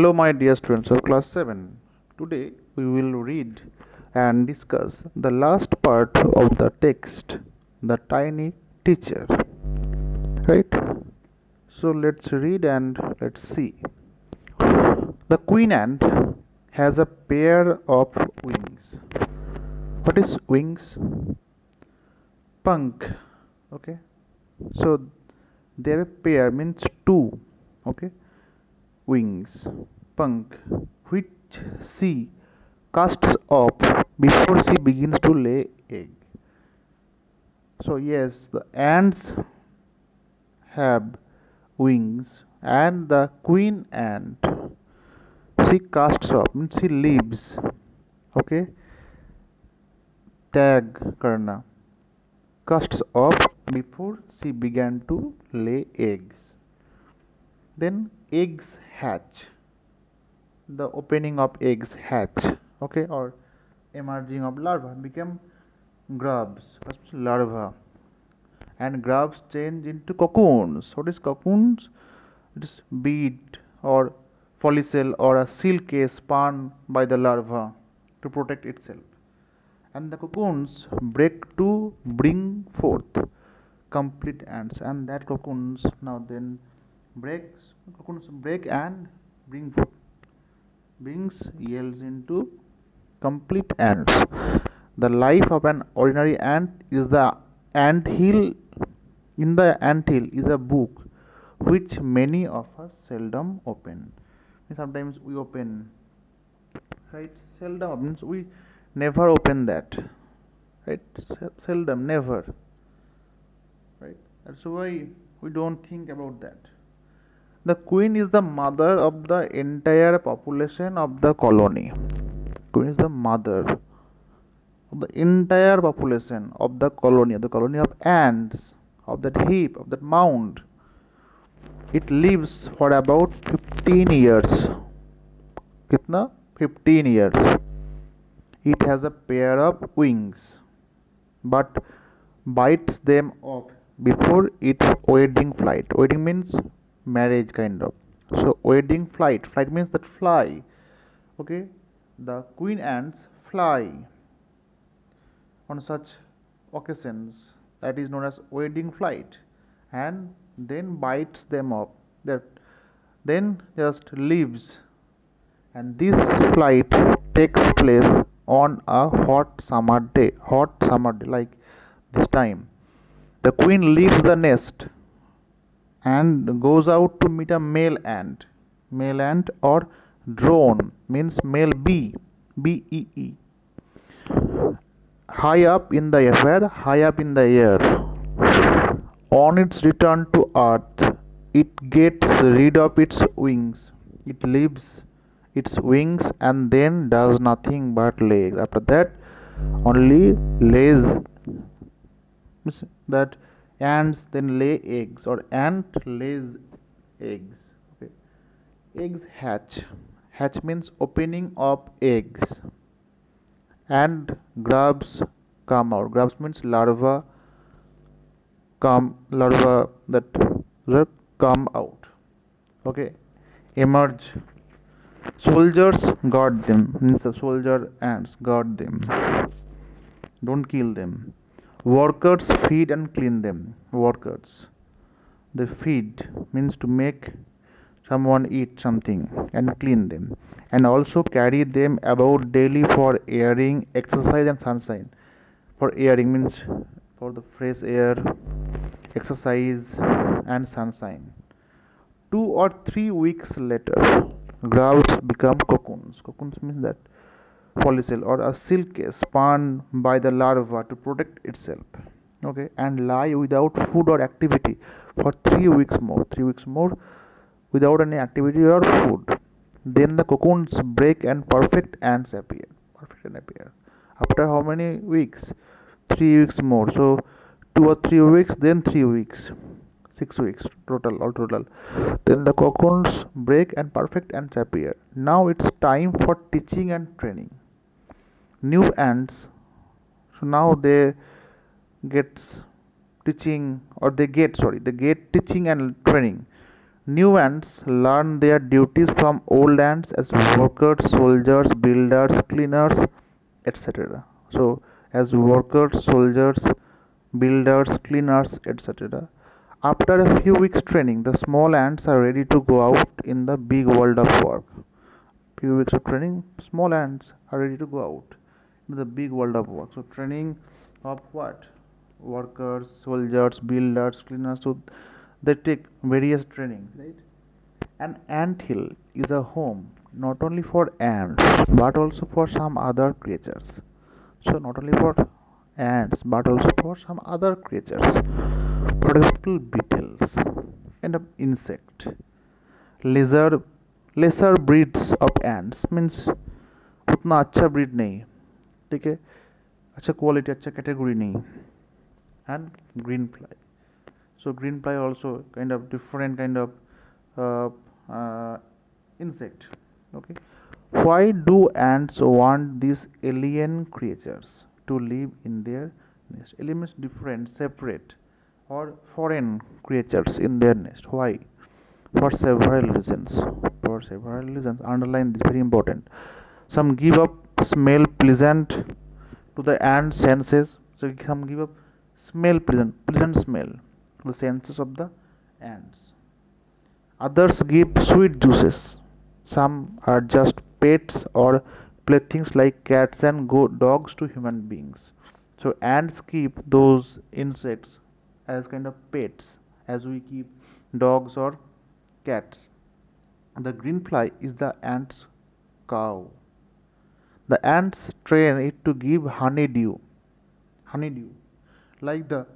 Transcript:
Hello, my dear students of class 7. Today we will read and discuss the last part of the text, The Tiny Teacher. Right? So let's read and let's see. The queen ant has a pair of wings. What is wings? Punk. Okay. So they have a pair means two. Okay. Wings, punk, which she casts off before she begins to lay egg. So yes, the ants have wings, and the queen ant, she casts off means she leaves. Okay, tag karna, casts off before she began to lay eggs. Then eggs hatch, the opening of eggs hatch, okay, or emerging of larva become grubs, larva, and grubs change into cocoons. What is cocoons? It is bead or follicle or a silk spun by the larva to protect itself, and the cocoons break to bring forth complete ants, and that cocoons now then cocoons break and bring forth brings yields into complete ants. The life of an ordinary ant is the ant hill. In the ant hill is a book which many of us seldom open. Sometimes we open, right? Seldom means we never open that, right? Seldom, never, right? That's why we don't think about that. The queen is the mother of the entire population of the colony. Queen is the mother of the entire population of the colony of ants, of that heap, of that mound. It lives for about 15 years. Kitna? 15 years. It has a pair of wings, but bites them off before its wedding flight. Wedding means marriage kind of. So wedding flight means that fly. Okay, the queen ants fly on such occasions, that is known as wedding flight, and then bites them off, that then just leaves, and this flight takes place on a hot summer day like this time. The queen leaves the nest and goes out to meet a male ant. Male ant or drone means male bee, bee. High up in the air. On its return to earth, it gets rid of its wings. It leaves its wings and then does nothing but lay. After that, only lays, that ants then lay eggs, or ant lays eggs. Okay. Eggs hatch. Hatch means opening of eggs, and grubs come out. Grubs means larva that come out. Okay, emerge. Soldiers guard them. Means the soldier ants guard them. Don't kill them. Workers feed and clean them. Workers, they feed means to make someone eat something and clean them, and also carry them about daily for airing, exercise, and sunshine. For airing means for the fresh air, exercise, and sunshine. 2 or 3 weeks later, grubs become cocoons. Cocoons means that follicle or a silk spun by the larva to protect itself. Okay, and lie without food or activity for 3 weeks more. 3 weeks more without any activity or food. Then the cocoons break and perfect ants appear. After how many weeks? 3 weeks more. So 2 or 3 weeks, then 3 weeks. 6 weeks total. Then the cocoons break and perfect ants appear. Now it's time for teaching and training. New ants. So now they get teaching and training. New ants learn their duties from old ants as workers, soldiers, builders, cleaners, etc. So, as workers, soldiers, builders, cleaners, etc. After a few weeks training, the small ants are ready to go out in the big world of work. Few weeks of training, small ants are ready to go out in the big world of work. So, training of what? Workers, soldiers, builders, cleaners. So, they take various trainings, right? An anthill is a home not only for ants but also for some other creatures. So, not only for ants but also for some other creatures. For example, beetles and of insect. Lesser lesser breeds of ants means उतना अच्छा breed नहीं, ठीक है, अच्छा quality, अच्छा category नहीं. And green fly. So green fly also kind of different kind of uh, uh, insect. Okay, why do ants want these alien creatures to live in their nest? Elements different, separate, or foreign creatures in their nest. Why? For several reasons. For several reasons. Underline this, very important. Some give up smell pleasant to the ant senses. So some give up smell pleasant smell to the senses of the ants. Others give sweet juices. Some are just pets or playthings like cats and dogs to human beings. So ants keep those insects as kind of pets, as we keep dogs or cats. The green fly is the ant's cow. The ants train it to give honeydew, honeydew, like the